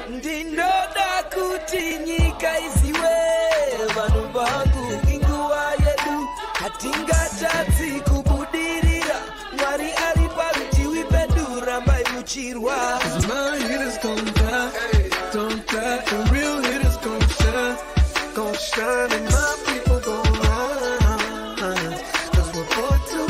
Ndinoda kuti nyika isiwe vanhu vangu inguva yedu hatingatadzi kubudirira Mwari ari parutivi pedu rambai muchirwa My hitters gon' die, don't die, the real hitters gon' shine and my people gon' rise, cause we're born to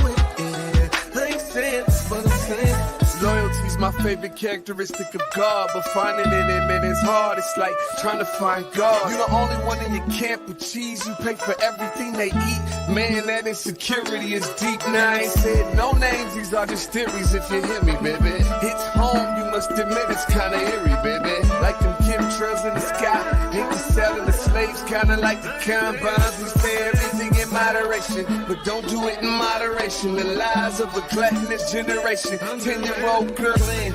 it, like sense, but I'm saying Loyalty's my favorite characteristic of God, but finding it in it is hard. It's like trying to find God. You're the only one in your camp with cheese. You pay for everything they eat. Man, that insecurity is deep. Now I ain't said no names. These are just theories. If you hear me, baby, it's home. You must admit it's kinda eerie, baby. Like them chemtrails in the sky. Ain't the selling the slaves, kinda like the combines. We say everything in moderation, but don't do it in moderation. The lies of a gluttonous generation. 10-year-old girl in.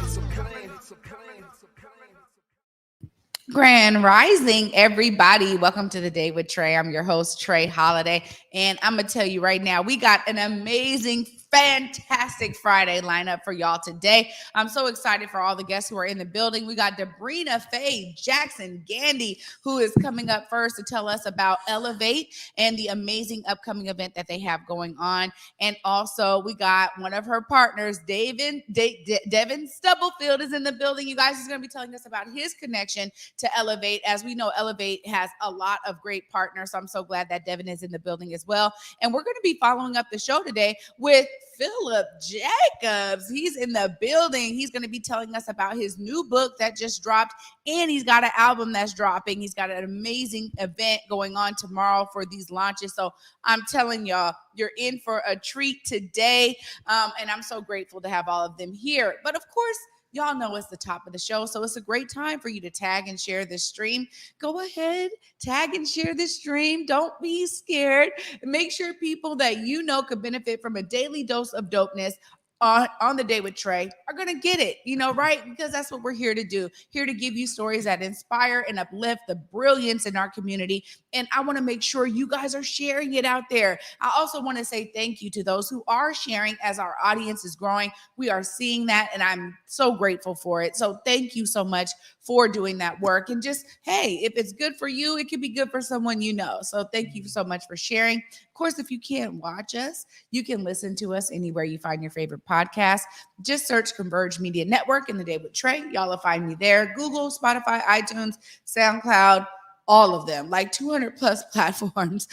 Grand Rising, everybody. Welcome to the Day with Trae. I'm your host, Trae Holiday. And I'm going to tell you right now, we got an amazing, fantastic Friday lineup for y'all today. I'm so excited for all the guests who are in the building. We got Debrena, Faye, Jackson, Gandy, who is coming up first to tell us about Elevate and the amazing upcoming event that they have going on. And also we got one of her partners, Devin Stubblefield is in the building. You guys is going to be telling us about his connection to Elevate. As we know, Elevate has a lot of great partners. So I'm so glad that Devin is in the building as well. And we're going to be following up the show today with Philip Jacobs. He's in the building. He's going to be telling us about his new book that just dropped, and he's got an album that's dropping. He's got an amazing event going on tomorrow for these launches. So I'm telling y'all, you're in for a treat today. And I'm so grateful to have all of them here. But of course, y'all know it's the top of the show, so it's a great time for you to tag and share this stream. Go ahead, tag and share this stream. Don't be scared. Make sure people that you know could benefit from a daily dose of dopeness on the Day with Trae are going to get it, right? Because that's what we're here to do. Here to give you stories that inspire and uplift the brilliance in our community. And I want to make sure you guys are sharing it out there. I also want to say thank you to those who are sharing as our audience is growing. We are seeing that, and I'm so grateful for it. So thank you so much for doing that work. And just, hey, if it's good for you, it could be good for someone you know. So thank you so much for sharing. Of course, if you can't watch us, you can listen to us anywhere you find your favorite podcast. Just search Converge Media Network in the Day with Trae. Y'all will find me there. Google, Spotify, iTunes, SoundCloud, all of them, like 200 plus platforms.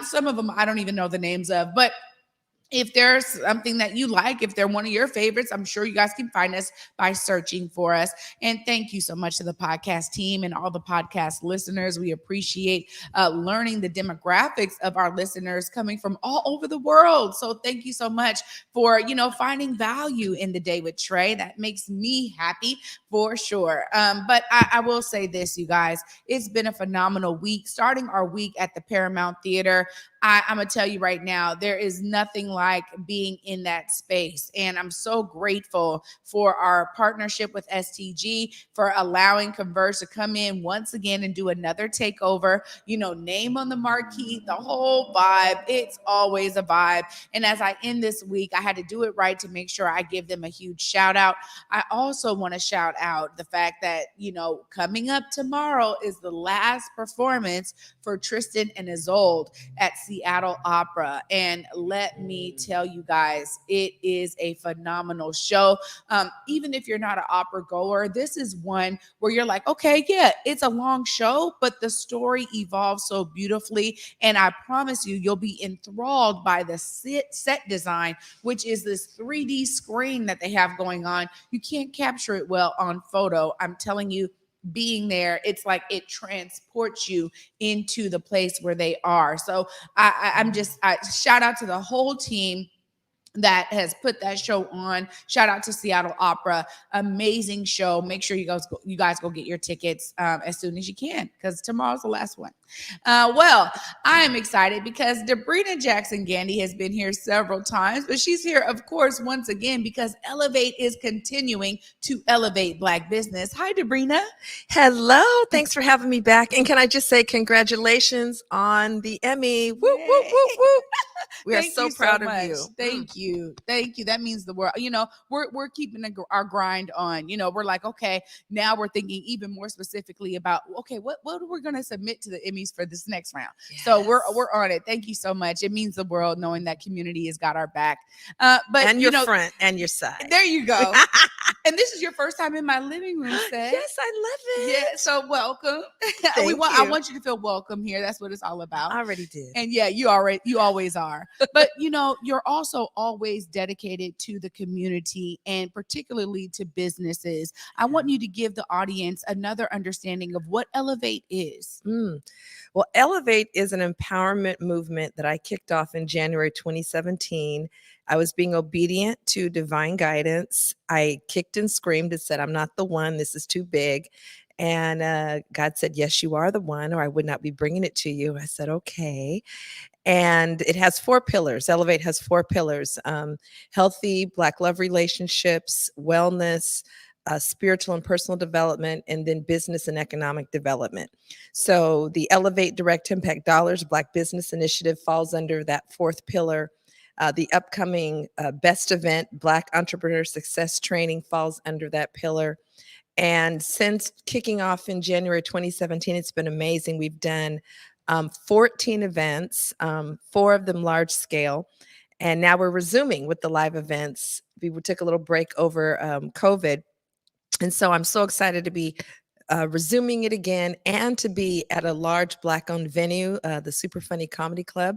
Some of them I don't even know the names of, but if there's something that you like, if they're one of your favorites, I'm sure you guys can find us by searching for us. And thank you so much to the podcast team and all the podcast listeners. We appreciate learning the demographics of our listeners coming from all over the world. So thank you so much for, finding value in the Day with Trae. That makes me happy for sure. But I will say this, you guys, it's been a phenomenal week, starting our week at the Paramount Theater. I'm going to tell you right now, there is nothing like being in that space. And I'm so grateful for our partnership with STG for allowing Converge to come in once again and do another takeover, name on the marquee, the whole vibe. It's always a vibe. And as I end this week, I had to do it right to make sure I give them a huge shout out. I also want to shout out the fact that, coming up tomorrow is the last performance for Tristan and Isolde at Seattle Opera. And let me tell you guys, it is a phenomenal show. Even if you're not an opera goer, this is one where you're like, okay, yeah, it's a long show, but the story evolves so beautifully. And I promise you, you'll be enthralled by the set design, which is this 3D screen that they have going on. You can't capture it well on photo. I'm telling you, being there, it's like it transports you into the place where they are. So I shout out to the whole team that has put that show on. Shout out to Seattle Opera. Amazing show. Make sure you guys go get your tickets as soon as you can, because tomorrow's the last one. Well, I am excited because Debrena Jackson Gandy has been here several times, but she's here, of course, once again because Elevate is continuing to elevate Black business. Hi, Debrena. Hello. Thanks for having me back. And can I just say congratulations on the Emmy. Whoop, whoop, whoop, whoop. We are so proud of you. Thank you. Thank you. That means the world. You know, we're keeping our grind on. You know, we're like, okay, now we're thinking even more specifically about, okay, what are we going to submit to the Emmys for this next round? Yes. So we're on it. Thank you so much. It means the world knowing that community has got our back. But and your front and your side. There you go. And this is your first time in my living room set. Yes, I love it. Yeah, so welcome. I want you to feel welcome here. That's what it's all about. I already did. And yeah, you always are. But you know, you're also always dedicated to the community and particularly to businesses. I want you to give the audience another understanding of what Elevate is. Well, Elevate is an empowerment movement that I kicked off in January 2017. I was being obedient to divine guidance. I kicked and screamed and said, I'm not the one. This is too big. And God said, yes, you are the one, or I would not be bringing it to you. I said, okay. And it has 4 pillars. Elevate has 4 pillars: healthy Black love relationships, wellness, spiritual and personal development, and then business and economic development. So the Elevate Direct Impact Dollars Black Business Initiative falls under that 4th pillar. The upcoming BEST event, Black Entrepreneur Success Training, falls under that pillar. And since kicking off in January 2017, it's been amazing. We've done 14 events, 4 of them large scale. And now we're resuming with the live events. We took a little break over COVID. And so I'm so excited to be resuming it again and to be at a large Black-owned venue, the Super Funny Comedy Club,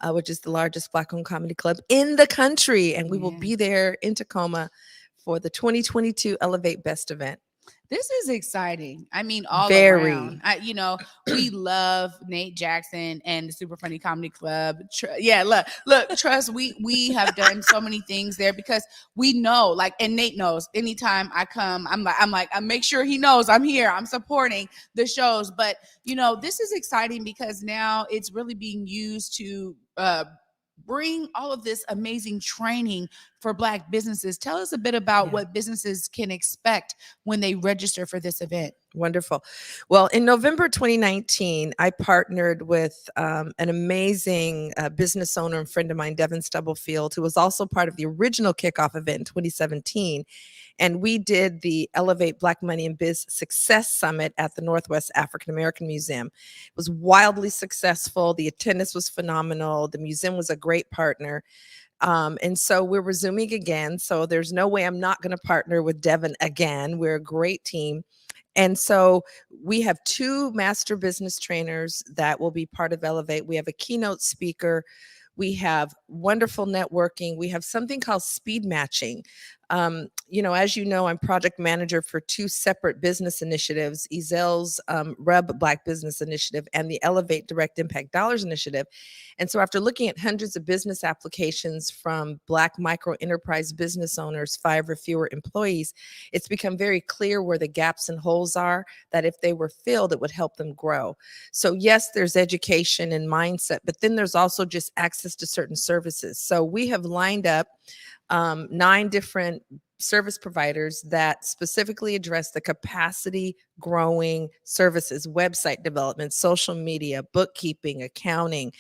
which is the largest Black-owned comedy club in the country. And we will be there in Tacoma for the 2022 ELEVATE B.E.S.T event. This is exciting. I mean, all around. You know, we love Nate Jackson and the Super Funny Comedy Club. Look, trust, we have done so many things there because we know, like, and Nate knows. Anytime I come, I'm like, I make sure he knows I'm here. I'm supporting the shows. But you know, this is exciting because now it's really being used to bring all of this amazing training for Black businesses. Tell us a bit about what businesses can expect when they register for this event. Wonderful. Well, in November 2019, I partnered with an amazing business owner and friend of mine, Devin Stubblefield, who was also part of the original kickoff event in 2017. And we did the Elevate Black Money and Biz Success Summit at the Northwest African American Museum. It was wildly successful. The attendance was phenomenal. The museum was a great partner. And so we're resuming again. So there's no way I'm not going to partner with Devin again. We're a great team. And so we have 2 master business trainers that will be part of Elevate. We have a keynote speaker. We have wonderful networking. We have something called speed matching. You know, as you know, I'm project manager for 2 separate business initiatives, Ezel's RUB Black Business Initiative and the Elevate Direct Impact Dollars Initiative. And so after looking at hundreds of business applications from Black micro enterprise business owners, 5 or fewer employees, it's become very clear where the gaps and holes are, that if they were filled, it would help them grow. So yes, there's education and mindset, but then there's also just access to certain services. So we have lined up 9 different service providers that specifically address the capacity growing services: website development, social media, bookkeeping, accounting,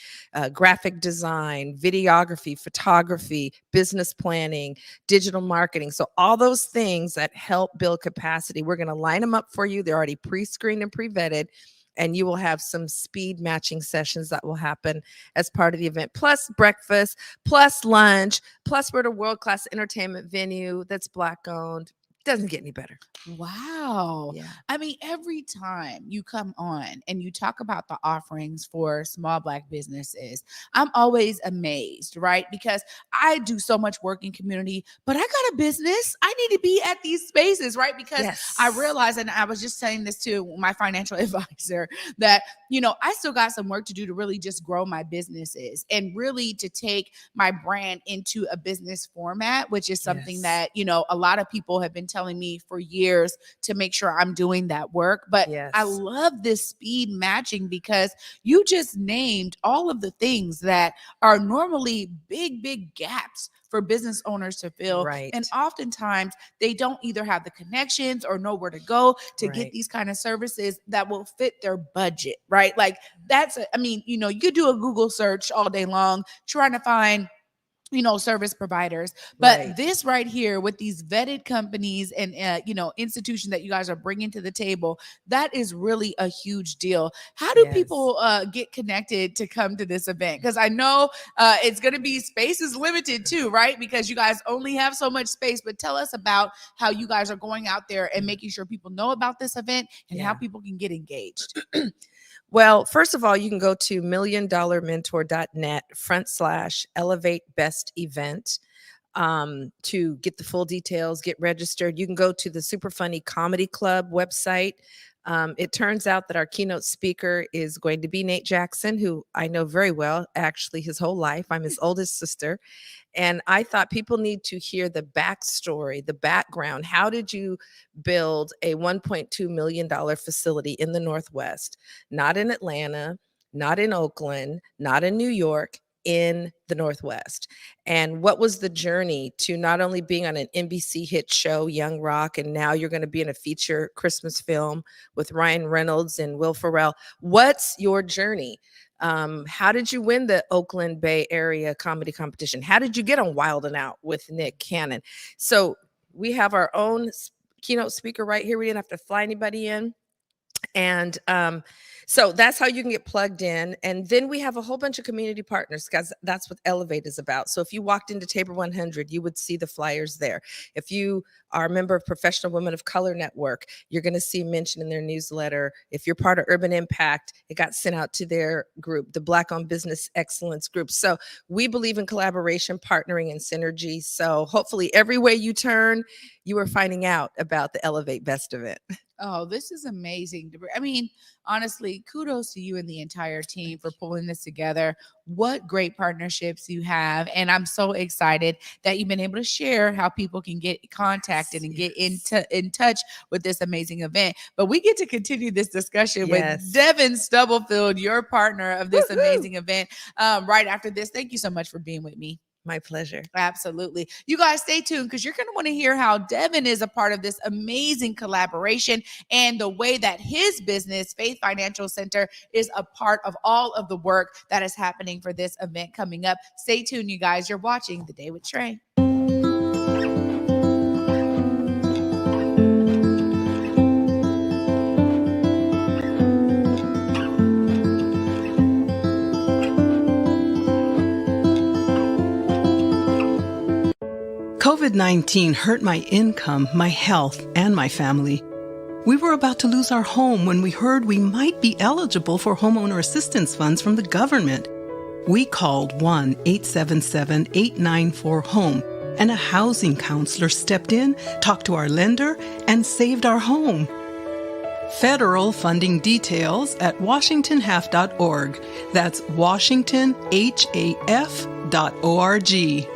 graphic design, videography, photography, business planning, digital marketing. So all those things that help build capacity, we're going to line them up for you. They're already pre-screened and pre-vetted. And you will have some speed matching sessions that will happen as part of the event, plus breakfast, plus lunch, plus we're at a world-class entertainment venue that's Black owned. Doesn't get any better. Wow. Yeah. I mean, every time you come on and you talk about the offerings for small Black businesses, I'm always amazed, right? Because I do so much work in community, but I got a business. I need to be at these spaces, right? Because I realize, and I was just saying this to my financial advisor, that I still got some work to do to really just grow my businesses and really to take my brand into a business format, which is something that, a lot of people have been telling me for years to make sure I'm doing that work. But I love this speed matching because you just named all of the things that are normally big gaps for business owners to fill. Right. And oftentimes they don't either have the connections or know where to go to get these kind of services that will fit their budget, right? Like you could do a Google search all day long trying to find service providers. But this right here with these vetted companies and, institutions that you guys are bringing to the table, that is really a huge deal. How do people get connected to come to this event? Because I know it's going to be space is limited too, right? Because you guys only have so much space. But tell us about how you guys are going out there and making sure people know about this event and how people can get engaged. Well, first of all, you can go to milliondollarmentor.net/elevate best event to get the full details, get registered. You can go to the Super Funny Comedy Club website. It turns out that our keynote speaker is going to be Nate Jackson, who I know very well, actually his whole life. I'm his oldest sister. And I thought people need to hear the backstory, the background. How did you build a $1.2 million facility in the Northwest? Not in Atlanta, not in Oakland, not in New York, in the Northwest. And what was the journey to not only being on an NBC hit show, Young Rock, and now you're going to be in a feature Christmas film with Ryan Reynolds and Will Ferrell? What's your journey? How did you win the Oakland Bay Area comedy competition? How did you get on Wild 'N Out with Nick Cannon? So we have our own keynote speaker right here. We didn't have to fly anybody in. And so that's how you can get plugged in. And then we have a whole bunch of community partners because that's what Elevate is about. So if you walked into Tabor 100, you would see the flyers there. If you are a member of Professional Women of Color Network, you're going to see mentioned in their newsletter. If you're part of Urban Impact, it got sent out to their group, the Black on Business Excellence Group. So we believe in collaboration, partnering, and synergy. So hopefully every way you turn, you are finding out about the Elevate Best event. Oh, this is amazing. I mean, honestly, kudos to you and the entire team for pulling this together. What great partnerships you have. And I'm so excited that you've been able to share how people can get contacted and get in touch with this amazing event. But we get to continue this discussion with Devin Stubblefield, your partner of this amazing event, right after this. Thank you so much for being with me. My pleasure. Absolutely. You guys stay tuned because you're going to want to hear how Devin is a part of this amazing collaboration and the way that his business, Faith Financial Center, is a part of all of the work that is happening for this event coming up. Stay tuned, you guys. You're watching The Day with Trae. COVID-19 hurt my income, my health, and my family. We were about to lose our home when we heard we might be eligible for homeowner assistance funds from the government. We called 1-877-894-HOME, and a housing counselor stepped in, talked to our lender, and saved our home. Federal funding details at washingtonhaf.org. That's washingtonhaf.org.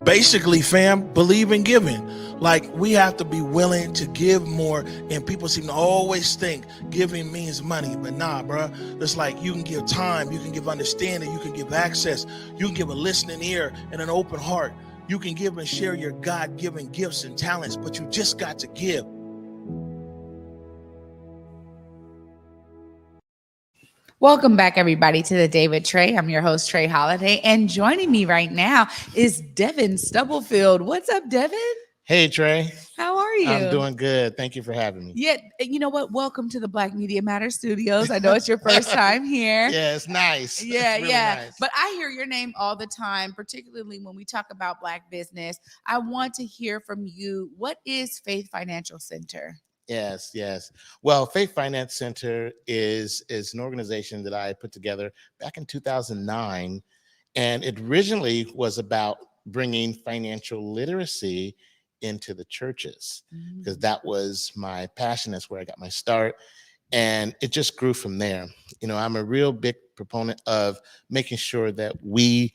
Basically, fam, believe in giving. Like, we have to be willing to give more, and people seem to always think giving means money, but nah, bro. It's like you can give time, you can give understanding, you can give access, you can give a listening ear and an open heart. You can give and share your God-given gifts and talents, but you just got to give. Welcome back, everybody, to The Day with Trae. I'm your host, Trae Holiday, and joining me right now is Devin Stubblefield. What's up, Devin? Hey, Trae. How are you? I'm doing good. Thank you for having me. Yeah, you know what? Welcome to the Black Media Matters Studios. I know it's your first time here. Yeah, it's nice. Yeah, it's really nice. But I hear your name all the time, particularly when we talk about Black business. I want to hear from you. What is Faith Financial Center? Yes, yes. Well, Faith Finance Center is an organization that I put together back in 2009, and it originally was about bringing financial literacy into the churches because Mm. that was my passion. That's where I got my start, and it just grew from there. I'm a real big proponent of making sure that we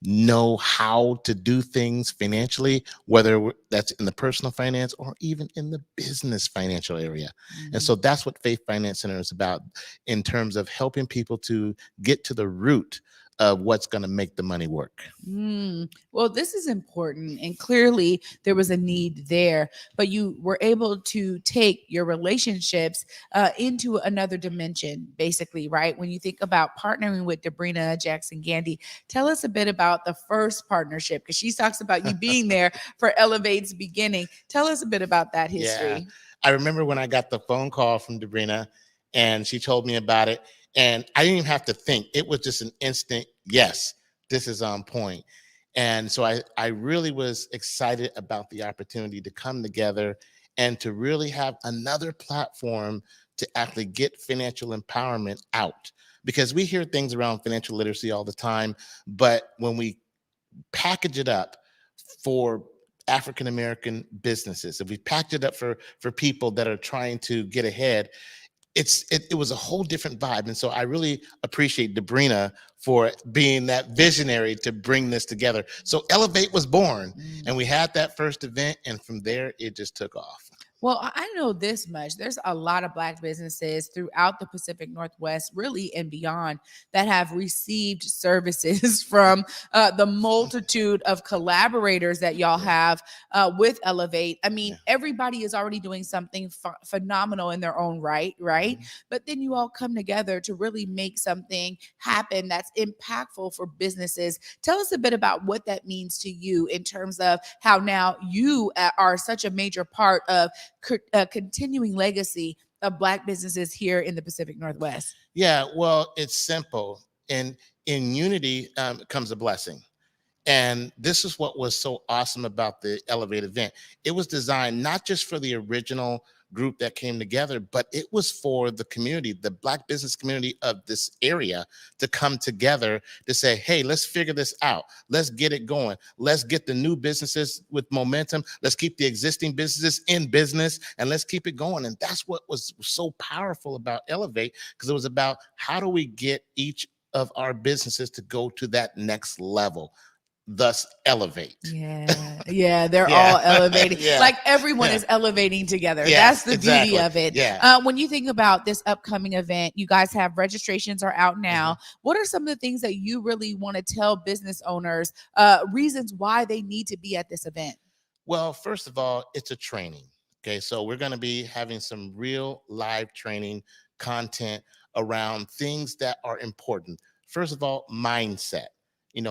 know how to do things financially, whether that's in the personal finance or even in the business financial area. And Mhm. so that's what Faith Finance Center is about in terms of helping people to get to the root of what's going to make the money work. Well, this is important, and clearly there was a need there, but you were able to take your relationships into another dimension, basically, right? When you think about partnering with Debrena, Jackson, Gandy, tell us a bit about the first partnership because she talks about you being there for Elevate's beginning. Tell us a bit about that Yeah. history. I remember when I got the phone call from Debrena and she told me about it, and I didn't even have to think. It was just an instant, yes, this is on point. And so I really was excited about the opportunity to come together and to really have another platform to actually get financial empowerment out. Because we hear things around financial literacy all the time, but when we package it up for African American businesses, if we package it up for people that are trying to get ahead, it was a whole different vibe. And so I really appreciate Debrena for being that visionary to bring this together. So Elevate was born, and we had that first event, and from there it just took off. Well, I know this much. There's a lot of Black businesses throughout the Pacific Northwest, really and beyond, that have received services from the multitude of collaborators that y'all have with Elevate. I mean, everybody is already doing something phenomenal in their own right, right? But then you all come together to really make something happen that's impactful for businesses. Tell us a bit about what that means to you in terms of how now you are such a major part of continuing legacy of Black businesses here in the Pacific Northwest. Yeah, well, it's simple. And in unity comes a blessing. And this is what was so awesome about the Elevate event. It was designed not just for the original group that came together, but it was for the community, the Black business community of this area, to come together to say, hey, let's figure this out. Let's get it going. Let's get the new businesses with momentum. Let's keep the existing businesses in business, and let's keep it going. And that's what was so powerful about Elevate, because it was about how do we get each of our businesses to go to that next level, thus elevate. Yeah, they're all elevating. Like everyone is elevating together. Yes, that's the beauty of it. Yeah. When you think about this upcoming event, you guys have registrations are out now. What are some of the things that you really want to tell business owners, reasons why they need to be at this event? Well, first of all, it's a training. Okay, so we're going to be having some real live training content around things that are important. First of all, mindset.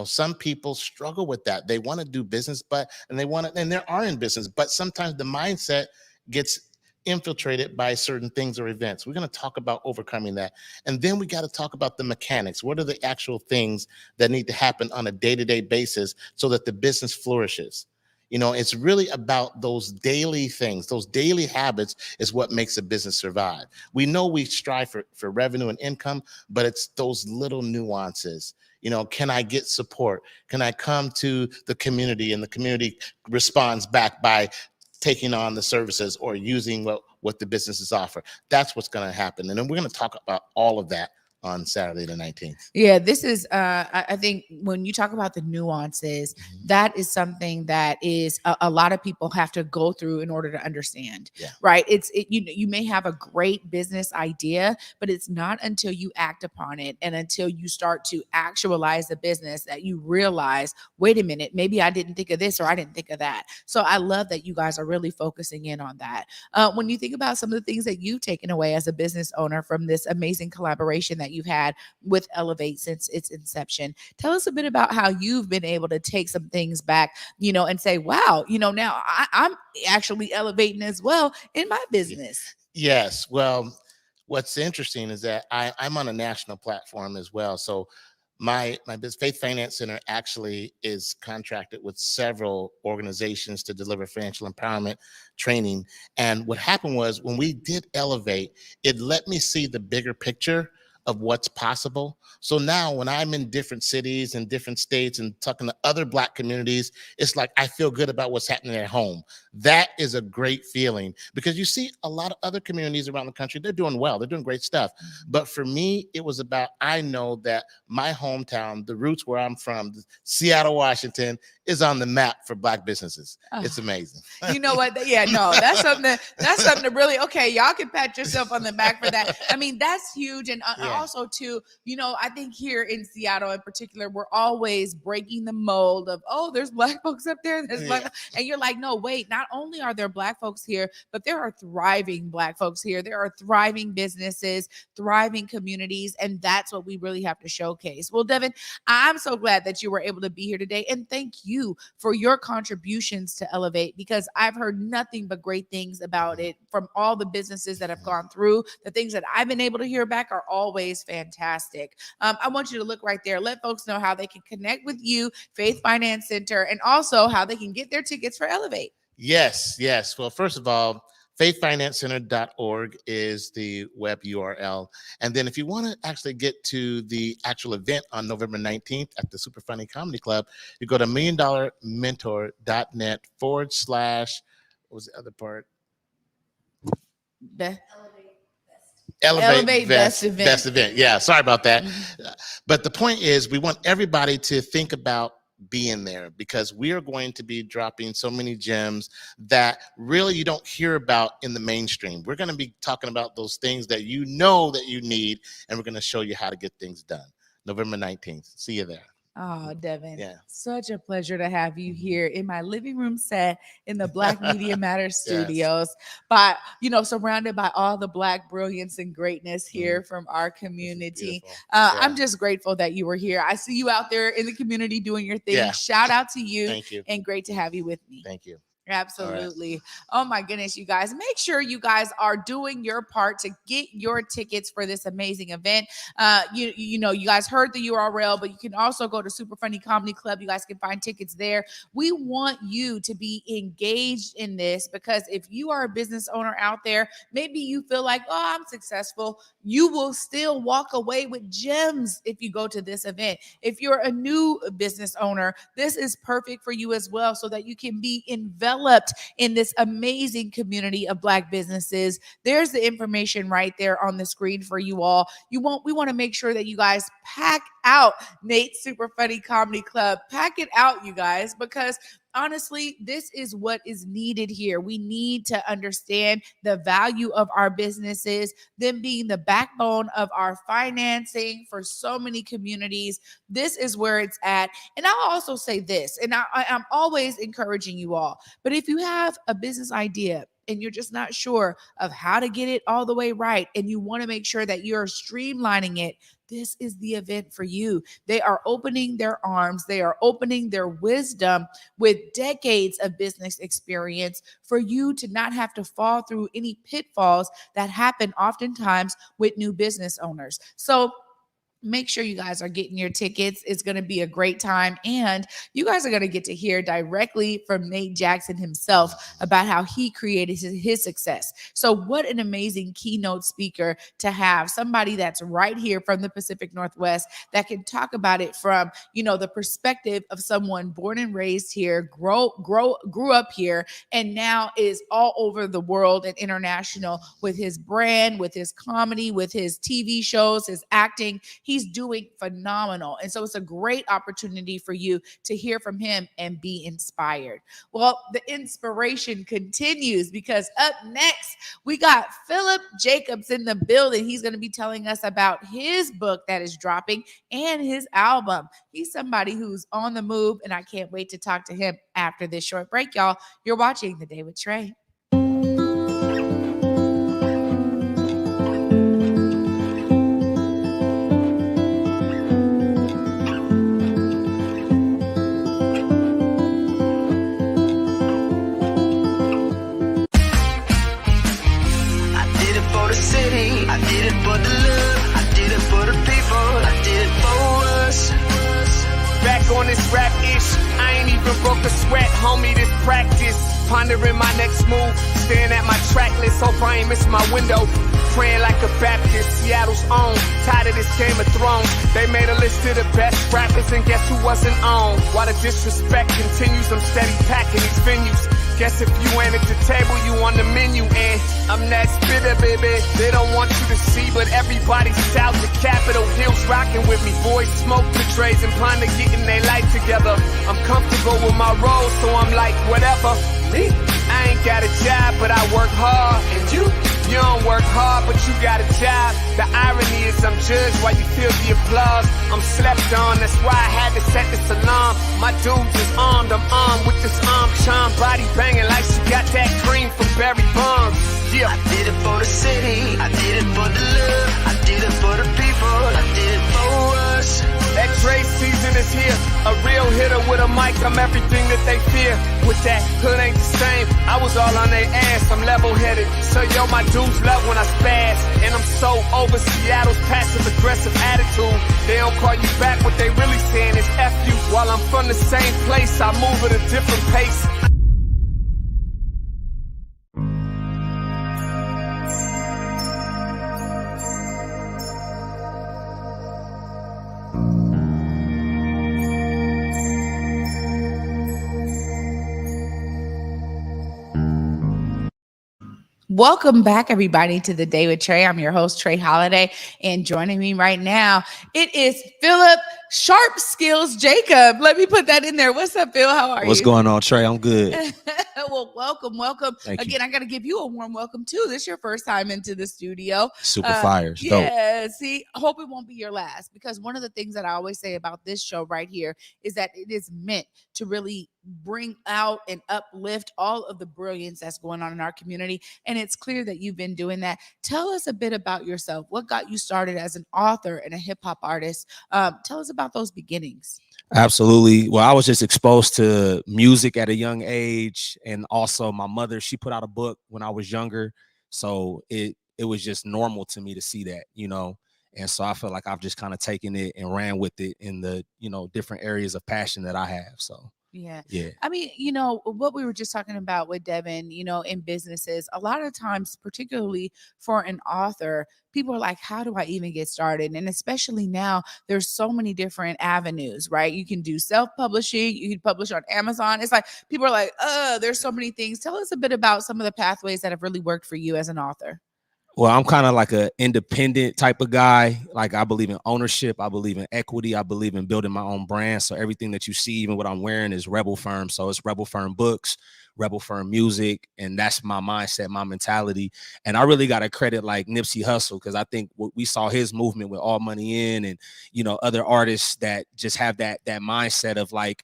Some people struggle with that. They want to do business, and they are in business, but sometimes the mindset gets infiltrated by certain things or events. We're going to talk about overcoming that. And then we got to talk about the mechanics. What are the actual things that need to happen on a day-to-day basis so that the business flourishes? It's really about those daily things. Those daily habits is what makes a business survive. We know we strive for revenue and income, but it's those little nuances. Can I get support? Can I come to the community and the community responds back by taking on the services or using what the businesses offer? That's what's going to happen. And then we're going to talk about all of that on Saturday the 19th. Yeah, this is I think when you talk about the nuances, that is something that is a lot of people have to go through in order to understand. Right? You may have a great business idea, but it's not until you act upon it and until you start to actualize the business that you realize, wait a minute, maybe I didn't think of this or I didn't think of that. So I love that you guys are really focusing in on that. When you think about some of the things that you've taken away as a business owner from this amazing collaboration that you've had with Elevate since its inception, tell us a bit about how you've been able to take some things back, and say, wow, now I'm actually elevating as well in my business. Yes. Well, what's interesting is that I'm on a national platform as well. So my Faith Finance Center actually is contracted with several organizations to deliver financial empowerment training. And what happened was when we did Elevate, it let me see the bigger picture of what's possible. So now when I'm in different cities and different states and talking to other Black communities, it's like I feel good about what's happening at home. That is a great feeling because you see a lot of other communities around the country, they're doing well, they're doing great stuff. But for me, it was about, I know that my hometown, the roots where I'm from, Seattle, Washington, is on the map for Black businesses. It's amazing. You know what? Yeah, no, that's something to really, okay, y'all can pat yourself on the back for that. I mean, that's huge. And also too, you know, I think here in Seattle in particular, we're always breaking the mold of, oh, there's Black folks up there. There's Black, and you're like, no, wait, not only are there Black folks here, but there are thriving Black folks here. There are thriving businesses, thriving communities. And that's what we really have to showcase. Well, Devin, I'm so glad that you were able to be here today. And thank you for your contributions to Elevate, because I've heard nothing but great things about it from all the businesses that have gone through. The things that I've been able to hear back are always fantastic. I want you to look right there. Let folks know how they can connect with you, Faith Finance Center, and also how they can get their tickets for Elevate. Yes. Well, first of all, faithfinancecenter.org is the web URL. And then if you want to actually get to the actual event on November 19th at the Super Funny Comedy Club, you go to milliondollarmentor.net / what was the other part? Elevate Best event. Yeah, sorry about that. But the point is, we want everybody to think about being there because we are going to be dropping so many gems that really you don't hear about in the mainstream. We're going to be talking about those things that you know that you need, and we're going to show you how to get things done. November 19th. See you there. Oh, Devin, such a pleasure to have you here in my living room set in the Black Media Matters studios, but surrounded by all the Black brilliance and greatness here from our community. I'm just grateful that you were here. I see you out there in the community doing your thing. Shout out to you. Thank you. And great to have you with me. Thank you. Absolutely. Oh my goodness, you guys, make sure you guys are doing your part to get your tickets for this amazing event. You guys heard the URL, but you can also go to Super Funny Comedy Club. You guys can find tickets there. We want you to be engaged in this because if you are a business owner out there, maybe you feel like, oh, I'm successful. You will still walk away with gems if you go to this event. If you're a new business owner, this is perfect for you as well so that you can be enveloped in this amazing community of Black businesses. There's the information right there on the screen for you all. We want to make sure that you guys pack out Nate's Super Funny Comedy Club. Pack it out, you guys, because honestly, this is what is needed here. We need to understand the value of our businesses, them being the backbone of our financing for so many communities. This is where it's at. And I'll also say this, and I'm always encouraging you all, but if you have a business idea and you're just not sure of how to get it all the way right, and you want to make sure that you're streamlining it, this is the event for you. They are opening their arms. They are opening their wisdom with decades of business experience for you to not have to fall through any pitfalls that happen oftentimes with new business owners. So make sure you guys are getting your tickets. It's going to be a great time. And you guys are going to get to hear directly from Nate Jackson himself about how he created his success. So what an amazing keynote speaker to have, somebody that's right here from the Pacific Northwest that can talk about it from, the perspective of someone born and raised here, grew up here, and now is all over the world and international with his brand, with his comedy, with his TV shows, his acting. He's doing phenomenal. And so it's a great opportunity for you to hear from him and be inspired. Well, the inspiration continues because up next, we got Philip Jacobs in the building. He's going to be telling us about his book that is dropping and his album. He's somebody who's on the move, and I can't wait to talk to him after this short break, y'all. You're watching The Day with Trae. I did it for the city, I did it for the love, I did did it for the people, I did it for us. Back on this rap ish, I ain't even broke a sweat, homie, this practice. Pondering my next move, staring at my track list, hope I ain't miss my window. Praying like a Baptist, Seattle's own. Tired of this Game of Thrones. They made a list of the best rappers, and guess who wasn't on? While the disrespect continues, I'm steady packing these venues. Guess if you ain't at the table, you on the menu, and I'm that spitter, baby. They don't want you to see, but everybody south of Capitol Hill's rocking with me. Boys smoke the trays and plan to getting their life together. I'm comfortable with my role, so I'm like, whatever. Me, I ain't got a job, but I work hard. And you don't work hard, but you got a job. The irony is I'm judged while you feel the applause. I'm slept on, that's why I had to set this alarm. My dudes is armed, I'm armed with this arm charm. Body banging like she got that cream from Barry Bonds. Yeah. I did it for the city, I did it for the love, I did it for the people, I did it for us. That Trae season is here, a real hitter with a mic, I'm everything that they fear. With that, hood ain't the same, I was all on their ass, I'm level-headed. So yo, my dudes love when I spaz, and I'm so over Seattle's passive-aggressive attitude. They don't call you back, what they really saying is F you. While I'm from the same place, I move at a different pace. Welcome back, everybody, to the Day with Trae. I'm your host, Trae Holiday, and joining me right now, it is Philip Sharp Skills Jacob. Let me put that in there. What's up, Phil? How are you? What's going on, Trae? I'm good. Well, welcome. Thank Again, you. I got to give you a warm welcome, too. This is your first time into the studio. Super fires. Yeah, see, I hope it won't be your last, because one of the things that I always say about this show right here is that it is meant to really bring out and uplift all of the brilliance that's going on in our community. And it's clear that you've been doing that. Tell us a bit about yourself. What got you started as an author and a hip hop artist? Tell us about those beginnings. Absolutely. Well, I was just exposed to music at a young age. And also my mother, she put out a book when I was younger. So it was just normal to me to see that, you know. And so I feel like I've just kind of taken it and ran with it in the, you know, different areas of passion that I have. So Yeah. yeah. I mean, you know, what we were just talking about with Devin, you know, in businesses, a lot of times, particularly for an author, people are like, how do I even get started? And especially now, there's so many different avenues, right? You can do self-publishing, you can publish on Amazon. It's like people are like, there's so many things. Tell us a bit about some of the pathways that have really worked for you as an author. Well, I'm kind of like an independent type of guy. Like I believe in ownership. I believe in equity. I believe in building my own brand. So everything that you see, even what I'm wearing, is Rebel Firm. So it's Rebel Firm books, Rebel Firm music. And that's my mindset, my mentality. And I really got to credit like Nipsey Hussle, because I think we saw his movement with All Money In and, you know, other artists that just have that mindset of like,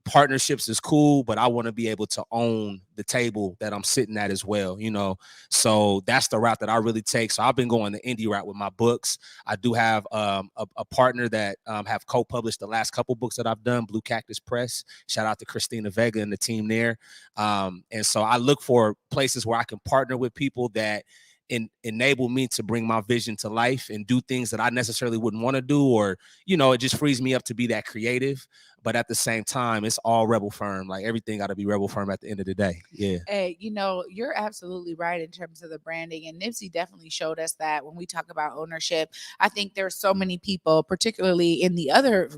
partnerships is cool, but I want to be able to own the table that I'm sitting at as well, you know. So that's the route that I really take. So I've been going the indie route with my books. I do have a partner that have co-published the last couple books that I've done, Blue Cactus Press. Shout out to Christina Vega and the team there. And so I look for places where I can partner with people that enable me to bring my vision to life and do things that I necessarily wouldn't want to do, or, you know, it just frees me up to be that creative. But at the same time, it's all Rebel Firm. Like everything got to be Rebel Firm at the end of the day. Yeah. Hey, you know, you're absolutely right in terms of the branding. And Nipsey definitely showed us that when we talk about ownership. I think there's so many people, particularly in the other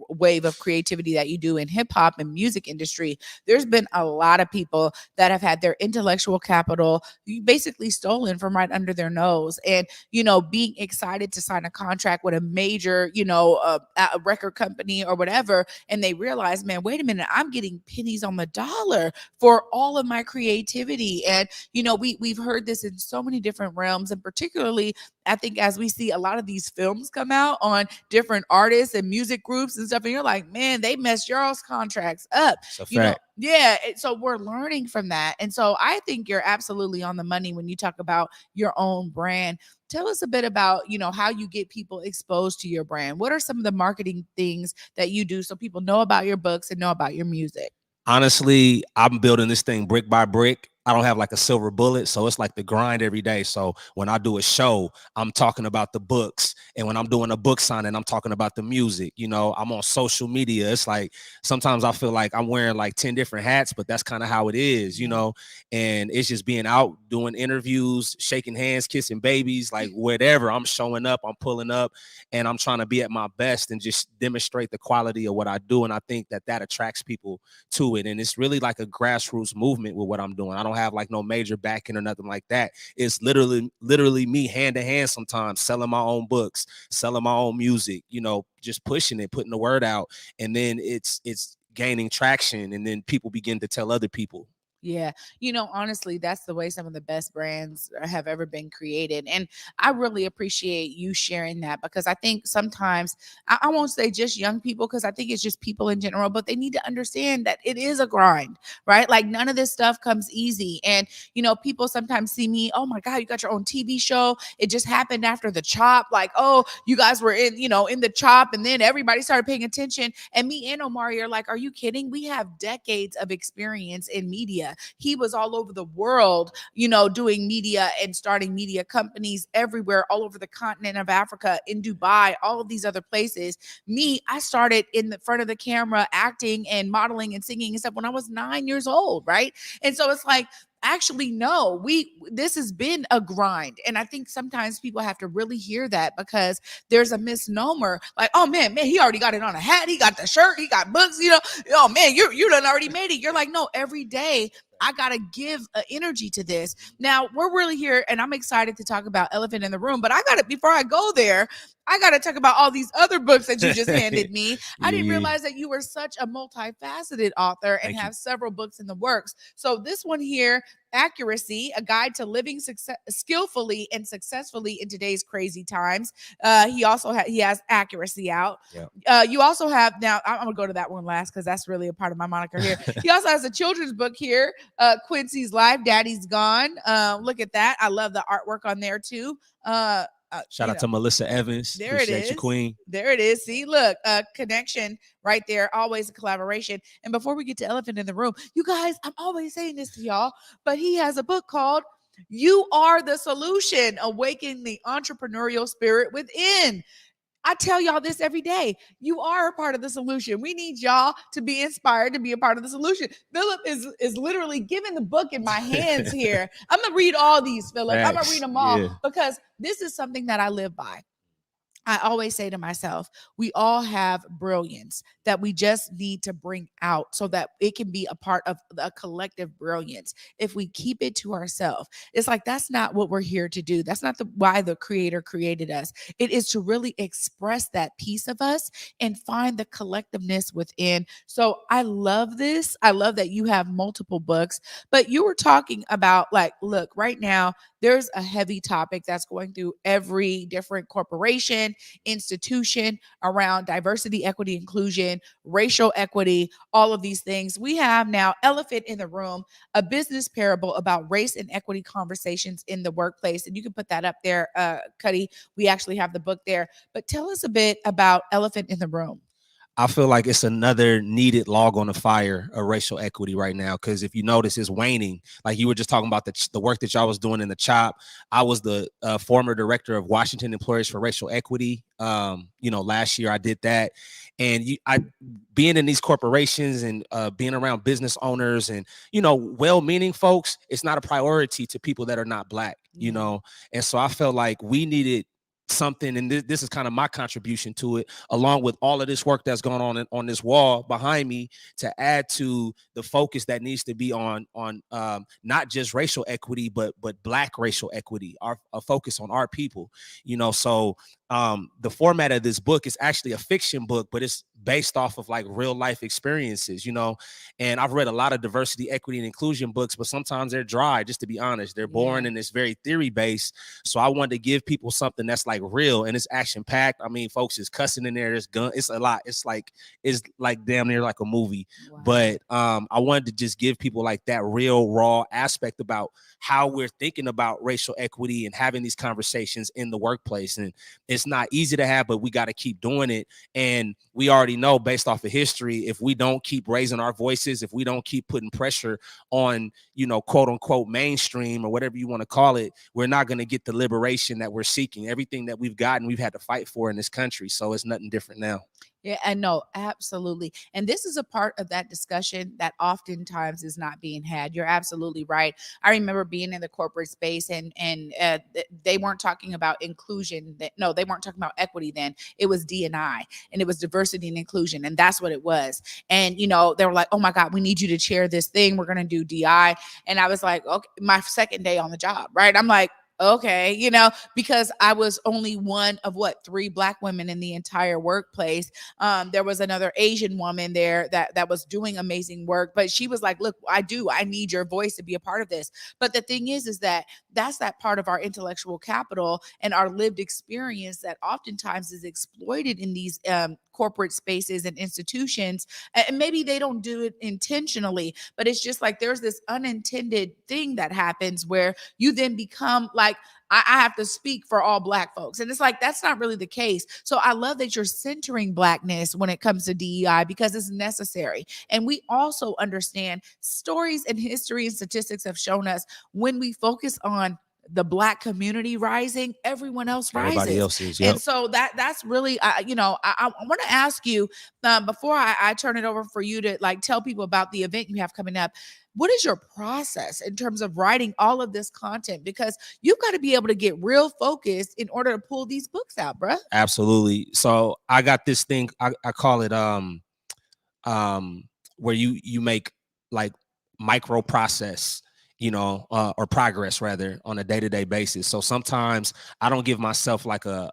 wave of creativity that you do in hip hop and music industry. There's been a lot of people that have had their intellectual capital basically stolen from right under their nose. And, you know, being excited to sign a contract with a major, you know, a record company or whatever. And they realize, man, wait a minute, I'm getting pennies on the dollar for all of my creativity. And, you know, we've heard this in so many different realms, and particularly, I think as we see a lot of these films come out on different artists and music groups and stuff, and you're like, man, they messed y'all's contracts up. You know, yeah. So we're learning from that. And so I think you're absolutely on the money when you talk about your own brand. Tell us a bit about, you know, how you get people exposed to your brand. What are some of the marketing things that you do so people know about your books and know about your music? Honestly, I'm building this thing brick by brick. I don't have like a silver bullet. So it's like the grind every day. So when I do a show, I'm talking about the books. And when I'm doing a book signing, I'm talking about the music. You know, I'm on social media. It's like sometimes I feel like I'm wearing like 10 different hats, but that's kind of how it is, you know, and it's just being out doing interviews, shaking hands, kissing babies, like whatever. I'm showing up, I'm pulling up, and I'm trying to be at my best and just demonstrate the quality of what I do. And I think that that attracts people to it. And it's really like a grassroots movement with what I'm doing. I don't have like no major backing or nothing like that. It's literally me hand to hand sometimes selling my own books, selling my own music, you know, just pushing it, putting the word out. And then it's gaining traction. And then people begin to tell other people. Yeah. You know, honestly, that's the way some of the best brands have ever been created. And I really appreciate you sharing that, because I think sometimes, I won't say just young people, because I think it's just people in general, but they need to understand that it is a grind, right? Like none of this stuff comes easy. And, you know, people sometimes see me, oh my God, you got your own TV show. It just happened after the Chop. Like, oh, you guys were in, you know, in the Chop, and then everybody started paying attention. And me and Omari are like, are you kidding? We have decades of experience in media. He was all over the world, you know, doing media and starting media companies everywhere, all over the continent of Africa, in Dubai, all of these other places. Me, I started in the front of the camera, acting and modeling and singing and stuff when I was 9 years old, right? And so it's like, actually, no, this has been a grind. And I think sometimes people have to really hear that, because there's a misnomer like, oh man, he already got it on a hat, he got the shirt, he got books, you know, oh man, you done already made it. You're like, no, every day I gotta give energy to this. Now we're really here, and I'm excited to talk about Elephant in the Room, but before I go there, I got to talk about all these other books that you just handed me. I didn't realize that you were such a multifaceted author and have several books in the works. So this one here, Accuracy, a guide to living skillfully and successfully in today's crazy times. He has Accuracy out. Yep. You also have, now I'm gonna go to that one last, because that's really a part of my moniker here. He also has a children's book here, Quincy's Life, Daddy's Gone. Look at that. I love the artwork on there too. Shout out to Melissa Evans. There it is. You, Queen. There it is. See, look, connection right there. Always a collaboration. And before we get to Elephant in the Room, you guys, I'm always saying this to y'all, but he has a book called You Are the Solution, Awaken the Entrepreneurial Spirit Within. I tell y'all this every day. You are a part of the solution. We need y'all to be inspired to be a part of the solution. Philip is literally giving the book in my hands here. I'm going to read all these, Philip. I'm going to read them all, because this is something that I live by. I always say to myself, we all have brilliance that we just need to bring out so that it can be a part of a collective brilliance. If we keep it to ourselves, it's like, that's not what we're here to do. That's not why the Creator created us. It is to really express that piece of us and find the collectiveness within. So I love this. I love that you have multiple books, but you were talking about, like, look, right now, there's a heavy topic that's going through every different corporation, institution around diversity, equity, inclusion, racial equity, all of these things. We have now Elephant in the Room, a business parable about race and equity conversations in the workplace. And you can put that up there, Cuddy. We actually have the book there. But tell us a bit about Elephant in the Room. I feel like it's another needed log on the fire of racial equity right now. Because if you notice, it's waning. Like you were just talking about the work that y'all was doing in the Chop. I was the former director of Washington Employers for Racial Equity. Last year I did that. And being in these corporations and being around business owners and, well-meaning folks, it's not a priority to people that are not Black, And so I felt like we needed something, and this is kind of my contribution to it, along with all of this work that's going on this wall behind me, to add to the focus that needs to be on not just racial equity, but Black racial equity, a focus on our people, So the format of this book is actually a fiction book, but it's based off of like real life experiences, and I've read a lot of diversity, equity, and inclusion books, but sometimes they're dry, just to be honest. They're boring and it's very theory based. So I wanted to give people something that's like real and it's action packed. I mean, folks is cussing in there. There's it's a lot. It's like damn near like a movie. Wow. But I wanted to just give people like that real raw aspect about how we're thinking about racial equity and having these conversations in the workplace. And it's it's not easy to have, but we got to keep doing it. And we already know based off of history, if we don't keep raising our voices, if we don't keep putting pressure on, you know, quote unquote mainstream or whatever you want to call it, we're not going to get the liberation that we're seeking. Everything that we've gotten, we've had to fight for in this country. So it's nothing different now. Yeah, I know, absolutely. And this is a part of that discussion that oftentimes is not being had. You're absolutely right. I remember being in the corporate space and they weren't talking about inclusion. No, they weren't talking about equity then. It was D&I, and it was diversity and inclusion, and that's what it was. And, you know, they were like, oh my God, we need you to chair this thing. We're going to do DI. And I was like, okay, my second day on the job, right? I'm like, okay, you know, because I was only one of 3 Black women in the entire workplace. There was another Asian woman there that was doing amazing work, but she was like, look, I need your voice to be a part of this. But the thing is that's that part of our intellectual capital and our lived experience that oftentimes is exploited in these corporate spaces and institutions. And maybe they don't do it intentionally, but it's just like there's this unintended thing that happens where you then become like, I have to speak for all Black folks. And it's like, that's not really the case. So I love that you're centering Blackness when it comes to DEI because it's necessary. And we also understand stories and history and statistics have shown us when we focus on the Black community rising, everyone else rises. Everybody else is, yep. And so that's really, I want to ask you before I turn it over for you to like tell people about the event you have coming up. What is your process in terms of writing all of this content? Because you've got to be able to get real focused in order to pull these books out, bruh. Absolutely. So I got this thing, I call it where you make like micro process, you know, or progress rather on a day-to-day basis. So sometimes I don't give myself like a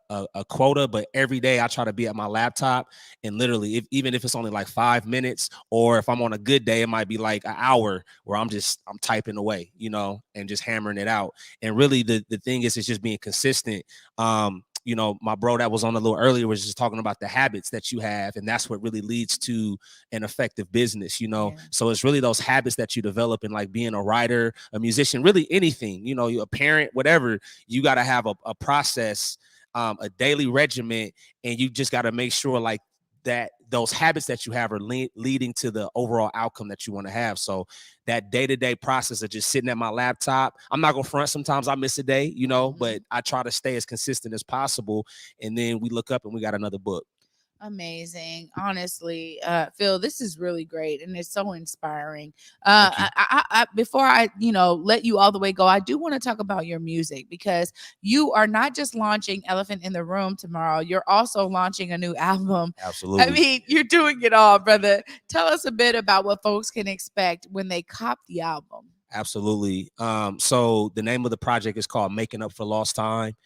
quota, but every day I try to be at my laptop and literally, even if it's only like 5 minutes, or if I'm on a good day, it might be like an hour where I'm typing away, you know, and just hammering it out. And really the thing is, it's just being consistent. You know, my bro that was on a little earlier was just talking about the habits that you have, and that's what really leads to an effective business, you know. Yeah. So it's really those habits that you develop in like being a writer, a musician, really anything, you know, you're a parent, whatever. You got to have a process, a daily regimen, and you just got to make sure like that those habits that you have are leading to the overall outcome that you want to have. So that day-to-day process of just sitting at my laptop, I'm not gonna front, sometimes I miss a day, you know, but I try to stay as consistent as possible. And then we look up and we got another book. Amazing. Honestly, Phil, this is really great and it's so inspiring. Before I, let you all the way go, I do want to talk about your music because you are not just launching Elephant in the Room tomorrow, you're also launching a new album. Absolutely. I mean, you're doing it all, brother. Tell us a bit about what folks can expect when they cop the album. Absolutely. So the name of the project is called Making Up for Lost Time.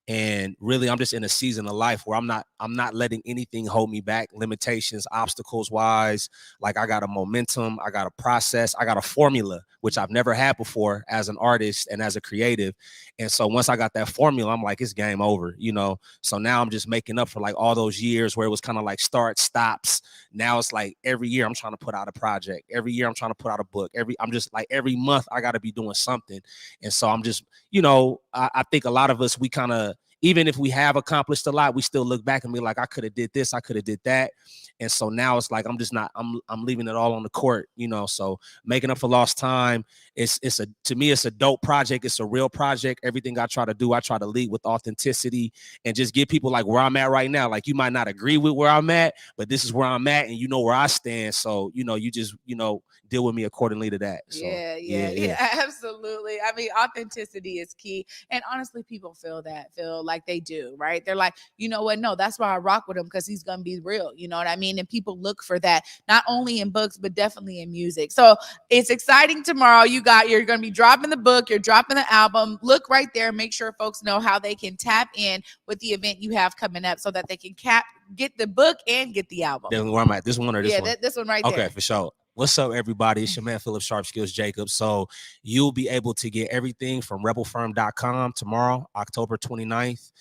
And really, I'm just in a season of life where I'm not letting anything hold me back, limitations, obstacles wise. Like I got a momentum, I got a process, I got a formula, which I've never had before as an artist and as a creative. And so once I got that formula, I'm like, it's game over, you know? So now I'm just making up for like all those years where it was kind of like start, stops. Now it's like every year I'm trying to put out a project. Every year I'm trying to put out a book. I'm just like every month I got to be doing something. And so I'm just, I think a lot of us, we kind of, even if we have accomplished a lot, we still look back and be like, I could have did this, I could have did that. And so now it's like, I'm leaving it all on the court, so Making Up for Lost Time, to me, it's a dope project. It's a real project. Everything I try to do, I try to lead with authenticity and just give people like where I'm at right now. Like you might not agree with where I'm at, but this is where I'm at and you know where I stand. So, you just, deal with me accordingly to that. So, yeah, absolutely. I mean, authenticity is key. And honestly, people feel like they do, right? They're like, you know what? No, that's why I rock with him because he's going to be real. You know what I mean? And people look for that, not only in books, but definitely in music. So it's exciting tomorrow. You're going to be dropping the book. You're dropping the album. Look right there. Make sure folks know how they can tap in with the event you have coming up so that they can get the book and get the album. Then where I'm at, this one or this one? Yeah, this one right there. Okay, for sure. What's up, everybody? It's your man, Philip Sharp Skills Jacob. So you'll be able to get everything from rebelfirm.com tomorrow, October 29th.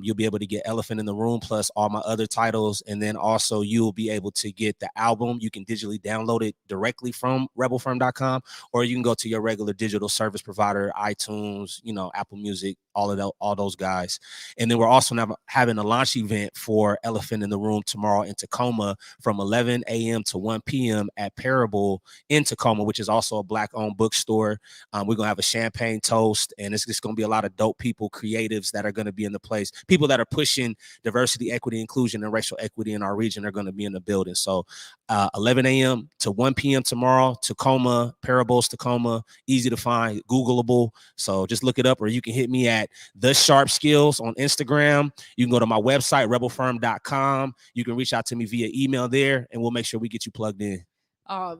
You'll be able to get Elephant in the Room plus all my other titles. And then also you'll be able to get the album. You can digitally download it directly from rebelfirm.com, or you can go to your regular digital service provider, iTunes, Apple Music, all those guys. And then we're also now having a launch event for Elephant in the Room tomorrow in Tacoma from 11 a.m. to 1 p.m. at Parable in Tacoma, which is also a Black-owned bookstore. We're going to have a champagne toast, and it's just going to be a lot of dope people, creatives that are going to be in the place. People that are pushing diversity, equity, inclusion, and racial equity in our region are going to be in the building. So 11 a.m. to 1 p.m. tomorrow, Tacoma, Parables, Tacoma, easy to find, Googleable. So just look it up, or you can hit me at The Sharp Skills on Instagram. You can go to my website, rebelfirm.com. You can reach out to me via email there, and we'll make sure we get you plugged in. Oh,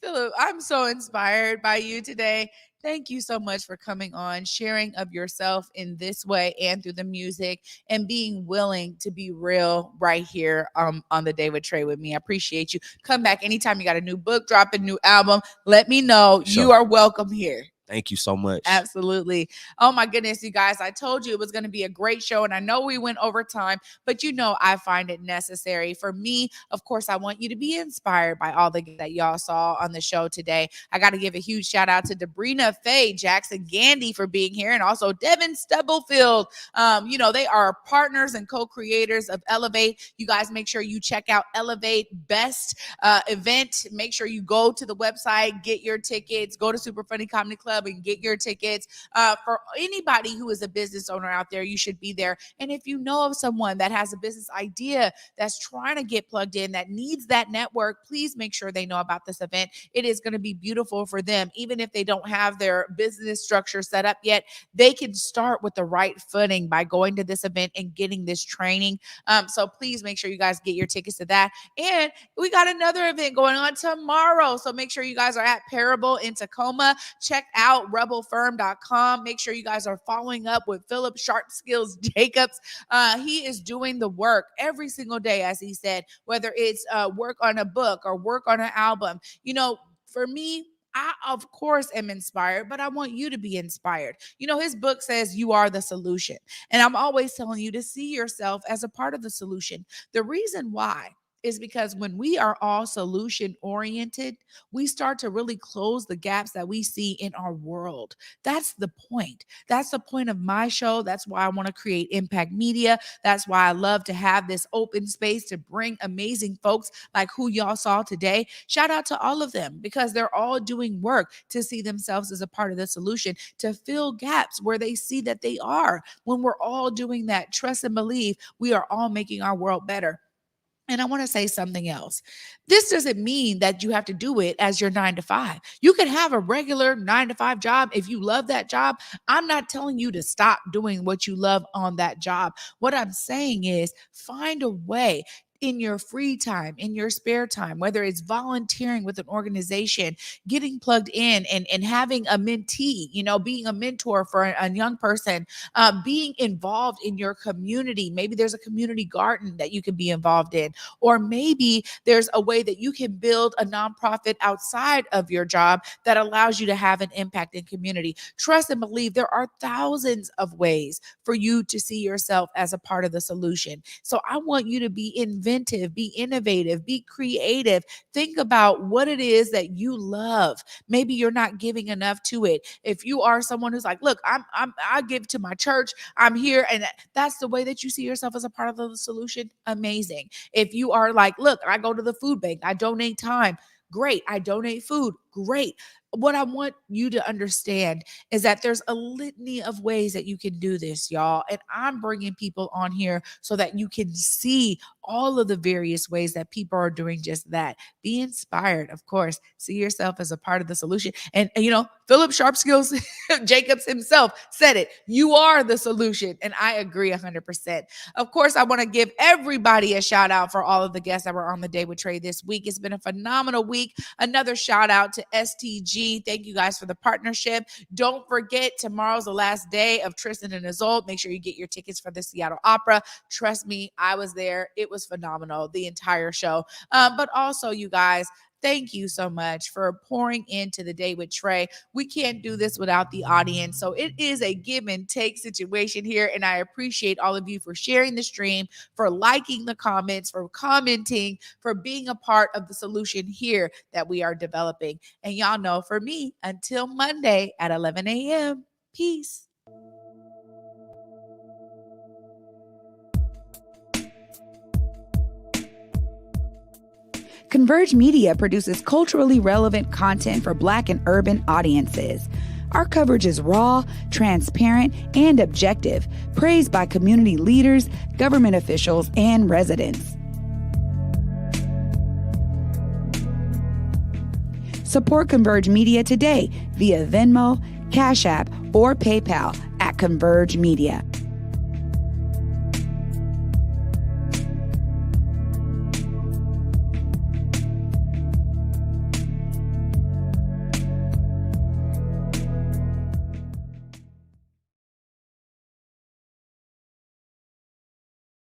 Philip, I'm so inspired by you today. Thank you so much for coming on, sharing of yourself in this way and through the music, and being willing to be real right here on the Day with Trae with me. I appreciate you. Come back anytime you got a new book, drop a new album. Let me know. Sure. You are welcome here. Thank you so much. Absolutely. Oh my goodness, you guys, I told you it was going to be a great show, and I know we went over time, but I find it necessary. For me, of course, I want you to be inspired by all that y'all saw on the show today. I got to give a huge shout out to Debrena, Faye, Jackson, Gandy for being here, and also Devin, Stubblefield. They are partners and co-creators of Elevate. You guys make sure you check out ELEVATE B.E.S.T event. Make sure you go to the website, get your tickets, go to Super Funny Comedy Club and get your tickets. For anybody who is a business owner out there, you should be there. And if you know of someone that has a business idea that's trying to get plugged in, that needs that network, please make sure they know about this event. It is going to be beautiful for them. Even if they don't have their business structure set up yet, they can start with the right footing by going to this event and getting this training. So please make sure you guys get your tickets to that. And we got another event going on tomorrow. So make sure you guys are at Parable in Tacoma. Check out rebelfirm.com. Make sure you guys are following up with Philip Sharp Skills Jacobs. He is doing the work every single day, as he said, whether it's work on a book or work on an album. For me, I, of course, am inspired, but I want you to be inspired. His book says you are the solution. And I'm always telling you to see yourself as a part of the solution. The reason why is because when we are all solution oriented, we start to really close the gaps that we see in our world. That's the point. That's the point of my show. That's why I want to create impact media. That's why I love to have this open space to bring amazing folks like who y'all saw today. Shout out to all of them, because they're all doing work to see themselves as a part of the solution, to fill gaps where they see that they are. When we're all doing that, trust and believe, we are all making our world better. And I want to say something else. This doesn't mean that you have to do it as your 9 to 5. You can have a regular 9 to 5 job if you love that job. I'm not telling you to stop doing what you love on that job. What I'm saying is find a way in your free time, in your spare time, whether it's volunteering with an organization, getting plugged in and having a mentee, being a mentor for a young person, being involved in your community. Maybe there's a community garden that you can be involved in, or maybe there's a way that you can build a nonprofit outside of your job that allows you to have an impact in community. Trust and believe there are thousands of ways for you to see yourself as a part of the solution. So I want you to be inventive, be innovative, be creative. Think about what it is that you love. Maybe you're not giving enough to it. If you are someone who's like, look, I give to my church, I'm here, and that's the way that you see yourself as a part of the solution, amazing. If you are like, look, I go to the food bank, I donate time, great. I donate food, great. What I want you to understand is that there's a litany of ways that you can do this, y'all. And I'm bringing people on here so that you can see all of the various ways that people are doing just that. Be inspired, of course. See yourself as a part of the solution. And Philip Sharp Skills Jacobs himself said it. You are the solution. And I agree 100%. Of course, I want to give everybody a shout out for all of the guests that were on the Day with Trae this week. It's been a phenomenal week. Another shout out to STG. Thank you guys for the partnership. Don't forget, tomorrow's the last day of Tristan and Isolde. Make sure you get your tickets for the Seattle Opera. Trust me, I was there. It was phenomenal, the entire show. But also, you guys, thank you so much for pouring into the Day with Trae. We can't do this without the audience. So it is a give and take situation here. And I appreciate all of you for sharing the stream, for liking the comments, for commenting, for being a part of the solution here that we are developing. And y'all know, for me, until Monday at 11 a.m., peace. Converge Media produces culturally relevant content for Black and urban audiences. Our coverage is raw, transparent, and objective, praised by community leaders, government officials, and residents. Support Converge Media today via Venmo, Cash App, or PayPal at Converge Media.